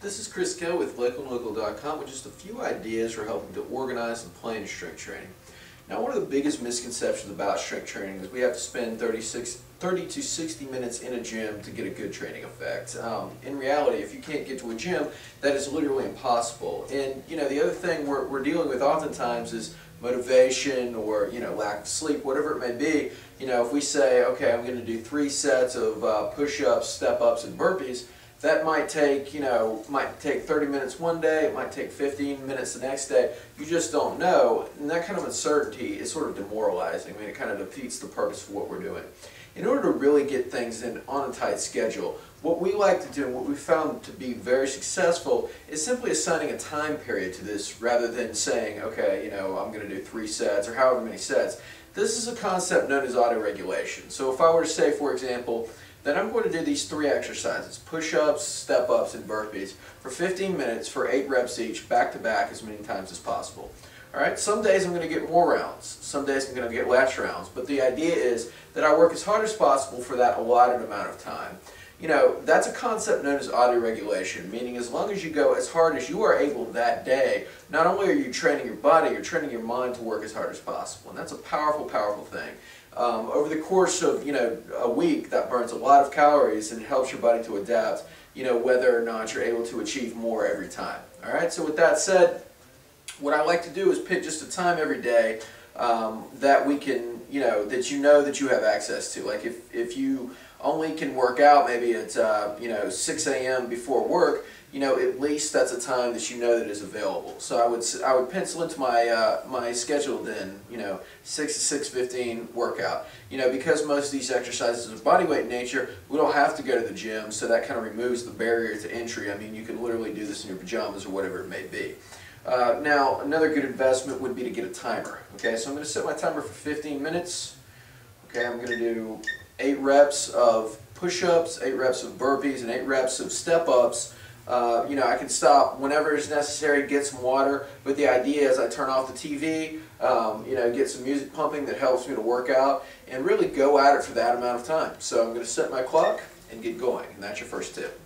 This is Chris Ko with LakelandLocal.com with just a few ideas for helping to organize and plan strength training. Now, one of the biggest misconceptions about strength training is we have to spend 30 to 60 minutes in a gym to get a good training effect. In reality, if you can't get to a gym, that is literally impossible. And the other thing we're dealing with oftentimes is motivation or lack of sleep, whatever it may be. If we say, okay, I'm going to do 3 sets of push-ups, step-ups, and burpees, that might take 30 minutes one day, it might take 15 minutes the next day. You just don't know, and that kind of uncertainty is sort of demoralizing. I mean, it kind of defeats the purpose of what we're doing. In order to really get things in on a tight schedule, what we like to do and what we found to be very successful is simply assigning a time period to this rather than saying, okay, I'm going to do 3 sets or however many sets. This is a concept known as auto-regulation. So if I were to say, for example, then I'm going to do these 3 exercises, push-ups, step-ups, and burpees for 15 minutes for 8 reps each, back-to-back as many times as possible. Alright, some days I'm going to get more rounds, some days I'm going to get less rounds, but the idea is that I work as hard as possible for that allotted amount of time. That's a concept known as auto-regulation, meaning as long as you go as hard as you are able that day, not only are you training your body, you're training your mind to work as hard as possible, and that's a powerful, powerful thing. Over the course of a week, that burns a lot of calories and it helps your body to adapt, whether or not you're able to achieve more every time. All right. So with that said, what I like to do is pick just a time every day that we can, that you have access to. Like if you only can work out maybe at 6 a.m. before work, at least that's a time that that is available. So I would pencil into my schedule then, 6 to 6:15 workout. Because most of these exercises are bodyweight in nature, we don't have to go to the gym, so that kind of removes the barrier to entry. I mean, you can literally do this in your pajamas or whatever it may be. Now, another good investment would be to get a timer. Okay, so I'm going to set my timer for 15 minutes. Okay, I'm going to do 8 reps of push-ups, 8 reps of burpees, and 8 reps of step-ups. I can stop whenever it's necessary, get some water, but the idea is I turn off the TV, get some music pumping that helps me to work out, and really go at it for that amount of time. So I'm going to set my clock and get going, and that's your first tip.